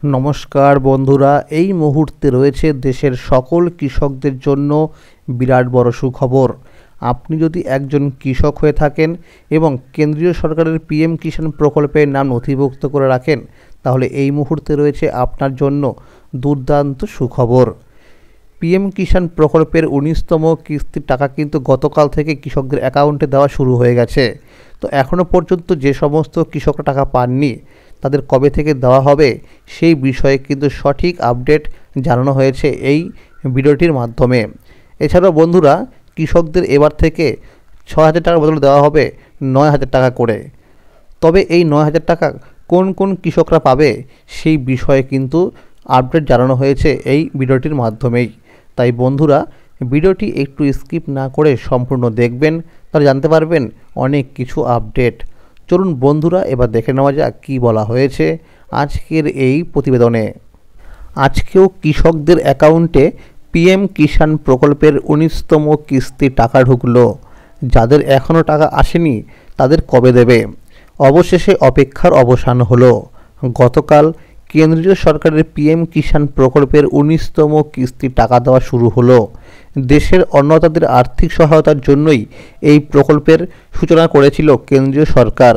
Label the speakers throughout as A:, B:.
A: নমস্কার বন্ধুরা, এই মুহূর্তে রয়েছে দেশের সকল কৃষকদের জন্য বিরাট বড় সুখবর। আপনি যদি একজন কৃষক হয়ে থাকেন এবং কেন্দ্রীয় সরকারের পিএম কিষাণ প্রকল্পের নাম নথিভুক্ত করে রাখেন, তাহলে এই মুহূর্তে রয়েছে আপনার জন্য দুর্দান্ত সুখবর। পিএম কিষাণ প্রকল্পের ১৯তম কিস্তির টাকা কিন্তু গতকাল থেকে কৃষকদের অ্যাকাউন্টে দেওয়া শুরু হয়ে গেছে। তো এখনও পর্যন্ত যে সমস্ত কৃষকরা টাকা পাননি, তাদের কবে থেকে দেওয়া হবে সেই বিষয়ে কিন্তু সঠিক আপডেট জানানো হয়েছে এই ভিডিওটির মাধ্যমে। এছাড়াও বন্ধুরা, কৃষকদের এবার থেকে ৬,০০০ টাকার বদলে দেওয়া হবে ৯,০০০ টাকা করে। তবে এই ৯,০০০ টাকা কোন কোন কৃষকরা পাবে সেই বিষয়ে কিন্তু আপডেট জানানো হয়েছে এই ভিডিওটির মাধ্যমেই। তাই বন্ধুরা, ভিডিওটি একটু স্কিপ না করে সম্পূর্ণ দেখবেন, তাহলে জানতে পারবেন অনেক কিছু আপডেট। চলুন বন্ধুরা, এবার দেখে নেওয়া যাক কী বলা হয়েছে আজকের এই প্রতিবেদনে। আজকেও কৃষকদের অ্যাকাউন্টে পিএম কিষাণ প্রকল্পের ১৯তম কিস্তির টাকা ঢুকলো। যাদের এখনও টাকা আসেনি তাদের কবে দেবে, অবশেষে অপেক্ষার অবসান হলো। গতকাল কেন্দ্রীয় সরকারের পিএম কিষাণ প্রকল্পের ১৯তম কিস্তির টাকা দেওয়া শুরু হলো। দেশের অন্নদাতাদের আর্থিক সহায়তার জন্যই এই প্রকল্পের সূচনা করেছিল কেন্দ্রীয় সরকার।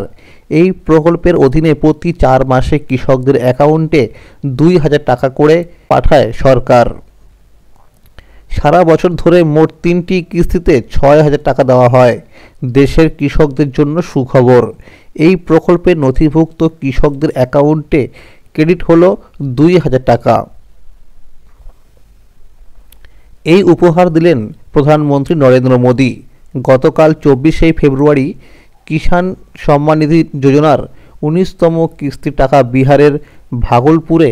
A: এই প্রকল্পের অধীনে প্রতি ৪ মাসে কৃষকদের অ্যাকাউন্টে ২,০০০ টাকা করে পাঠায় সরকার। সারা বছর ধরে মোট ৩টি কিস্তিতে ৬,০০০ টাকা দেওয়া হয়। দেশের কৃষকদের জন্য সুখবর, এই প্রকল্পে নথিভুক্ত কৃষকদের অ্যাকাউন্টে ক্রেডিট হলো ২,০০০ টাকা। এই উপহার দিলেন প্রধানমন্ত্রী নরেন্দ্র মোদী। গতকাল ২৪শে ফেব্রুয়ারি কিষাণ সম্মান নিধি যোজনার ১৯তম কিস্তির টাকা বিহারের ভাগলপুরে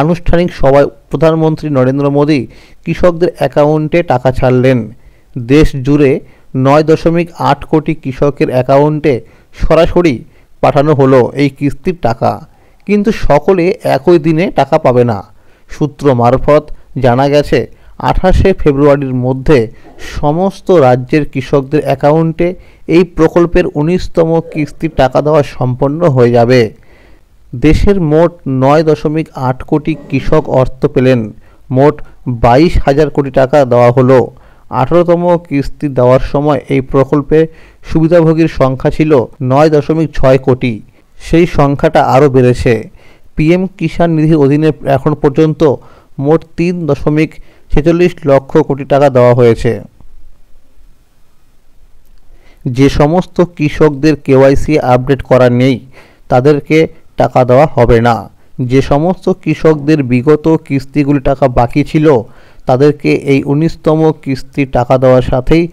A: আনুষ্ঠানিক সভায় প্রধানমন্ত্রী নরেন্দ্র মোদী কৃষকদের অ্যাকাউন্টে টাকা ছাড়লেন। দেশ জুড়ে ৯.৮ কোটি কৃষকের অ্যাকাউন্টে সরাসরি পাঠানো হলো এই কিস্তির টাকা, কিন্তু সকলে একই দিনে টাকা পাবে না। সূত্র মারফত জানা গেছে ২৮শে ফেব্রুয়ারির মধ্যে সমস্ত রাজ্যের কৃষকদের অ্যাকাউন্টে এই প্রকল্পের ১৯তম কিস্তির টাকা দেওয়া সম্পন্ন হয়ে যাবে। দেশের মোট ৯.৮ কোটি কৃষক অর্থ পেলেন। মোট ২২,০০০ কোটি টাকা দেওয়া হলো। ১৮তম কিস্তি দেওয়ার সময় এই প্রকল্পে সুবিধাভোগীর সংখ্যা ছিল ৯.৬ কোটি। সেই সংখ্যাটা আরও বেড়েছে। পিএম কিষাণ নিধির অধীনে এখন পর্যন্ত মোট ৩.৪৬ লক্ষ কোটি টাকা দেওয়া হয়েছে। যে সমস্ত কৃষকদের কেওয়াইসি আপডেট করা নেই তাদেরকে টাকা দেওয়া হবে না। যে সমস্ত কৃষকদের বিগত কিস্তিগুলি টাকা বাকি ছিল তাদেরকে এই ১৯তম কিস্তির টাকা দেওয়ার সাথেই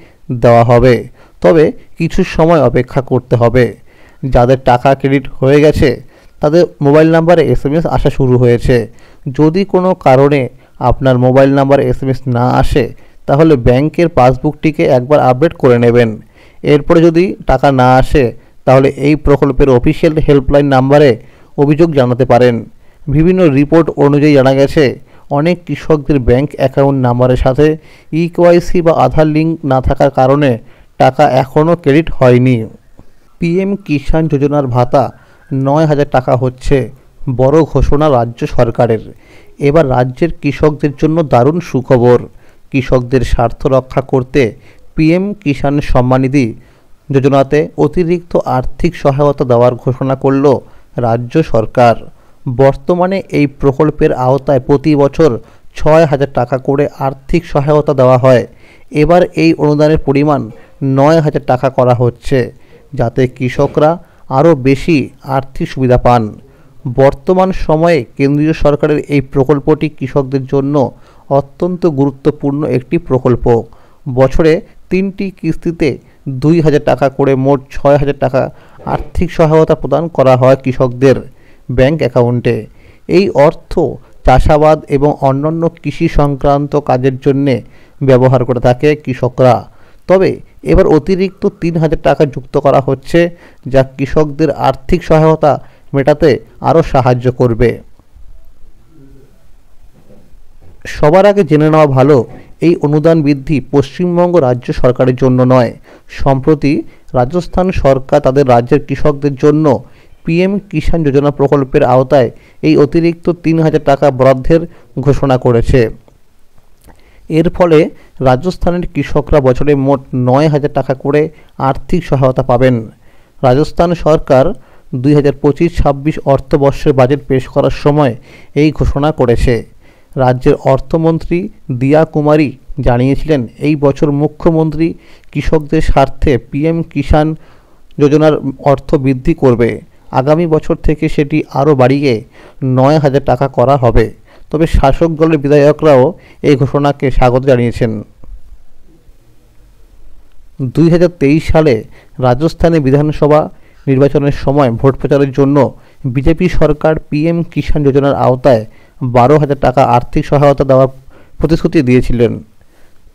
A: দেওয়া হবে। তবে কিছু সময় অপেক্ষা করতে হবে। যাদের টাকা ক্রেডিট হয়ে গেছে তাদের মোবাইল নাম্বারে SMS আসা শুরু হয়েছে। যদি কোনো কারণে আপনার মোবাইল নাম্বারে SMS না আসে, তাহলে ব্যাংকের পাসবুকটিকে একবার আপডেট করে নেবেন। এরপরে যদি টাকা না আসে, তাহলে এই প্রকল্পের অফিসিয়াল হেল্পলাইন নাম্বারে অভিযোগ জানাতে পারেন। বিভিন্ন রিপোর্ট অনুযায়ী জানা গেছে, অনেক কৃষকদের ব্যাংক অ্যাকাউন্ট নাম্বারের সাথে ইকেওয়াইসি বা আধার লিঙ্ক না থাকার কারণে টাকা এখনও ক্রেডিট হয়নি। পিএম কিষাণ যোজনার ভাতা ৯,০০০ টাকা হচ্ছে বড় ঘোষণা রাজ্য সরকারের। এবার রাজ্যের কৃষকদের জন্য দারুণ সুখবর। কৃষকদের স্বার্থ রক্ষা করতে পিএম কিষাণ সম্মান নিধি যোজনাতে অতিরিক্ত আর্থিক সহায়তা দেওয়ার ঘোষণা করল রাজ্য সরকার। বর্তমানে এই প্রকল্পের আওতায় প্রতি বছর ৬,০০০ টাকা করে আর্থিক সহায়তা দেওয়া হয়। এবার এই অনুদানের পরিমাণ ৯,০০০ টাকা করা হচ্ছে, যাতে কৃষকরা আরও বেশি আর্থিক সুবিধা পান। বর্তমান সময়ে কেন্দ্রীয় সরকারের এই প্রকল্পটি কৃষকদের জন্য অত্যন্ত গুরুত্বপূর্ণ একটি প্রকল্প। বছরে ৩টি কিস্তিতে ২,০০০ টাকা করে মোট ৬,০০০ টাকা আর্থিক সহায়তা প্রদান করা হয় কৃষকদের ব্যাংক অ্যাকাউন্টে। এই অর্থ চাষাবাদ এবং অন্যান্য কৃষি সংক্রান্ত কাজের জন্যে ব্যবহার করে থাকে কৃষকরা। তবে এবার অতিরিক্ত ৩,০০০ টাকা যুক্ত করা হচ্ছে, যা কৃষকদের আর্থিক সহায়তা মেটাতে আরও সাহায্য করবে। সবার আগে জেনে নেওয়া ভালো, এই অনুদান বৃদ্ধি পশ্চিমবঙ্গ রাজ্য সরকারের জন্য নয়। সম্প্রতি রাজস্থান সরকার তাদের রাজ্যের কৃষকদের জন্য পিএম কিষাণ যোজনা প্রকল্পের আওতায় এই অতিরিক্ত 3,000 টাকা বরাদ্দের ঘোষণা করেছে। এর ফলে রাজস্থানের কৃষকরা বছরে মোট 9,000 টাকা করে আর্থিক সহায়তা পাবেন। রাজস্থান সরকার 2025-26 অর্থবর্ষের বাজেট পেশ করার সময় এই ঘোষণা করেছে। রাজ্যের অর্থমন্ত্রী দিয়া কুমারী জানিয়েছিলেন, এই বছর মুখ্যমন্ত্রী কৃষকদের স্বার্থে পিএম কিষাণ যোজনার অর্থ বৃদ্ধি করবে। আগামী বছর থেকে সেটি আরও বাড়িয়ে 9,000 টাকা করা হবে। তবে শাসক দলের বিধায়করাও এই ঘোষণাকে স্বাগত জানিয়েছেন। 2023 সালে রাজস্থানে বিধানসভা নির্বাচনের সময় ভোট প্রচারের জন্য বিজেপি সরকার পিএম কিষাণ যোজনার আওতায় 12,000 টাকা আর্থিক সহায়তা দেওয়ার প্রতিশ্রুতি দিয়েছিলেন।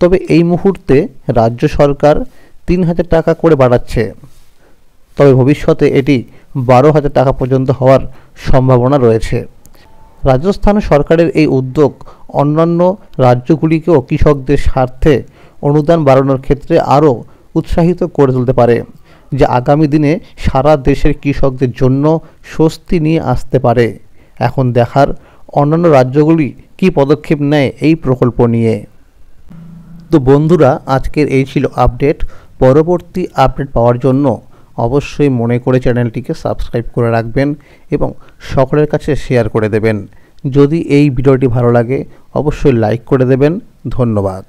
A: তবে এই মুহূর্তে রাজ্য সরকার 3,000 টাকা করে বাড়াচ্ছে। তবে ভবিষ্যতে এটি 12,000 টাকা পর্যন্ত হওয়ার সম্ভাবনা রয়েছে। রাজস্থান সরকারের এই উদ্যোগ অন্যান্য রাজ্যগুলিকেও কৃষকদের স্বার্থে অনুদান বাড়ানোর ক্ষেত্রে আরও উৎসাহিত করে তুলতে পারে, যা আগামী দিনে সারা দেশের কৃষকদের জন্য স্বস্তি নিয়ে আসতে পারে। এখন দেখার অন্যান্য রাজ্যগুলি কী পদক্ষেপ নেয় এই প্রকল্প নিয়ে। তো বন্ধুরা, আজকের এই ছিল আপডেট। পরবর্তী আপডেট পাওয়ার জন্য অবশ্যই মনে করে চ্যানেলটিকে সাবস্ক্রাইব করে রাখবেন এবং সকলের কাছে শেয়ার করে দেবেন। যদি এই ভিডিওটি ভালো লাগে অবশ্যই লাইক করে দেবেন। ধন্যবাদ।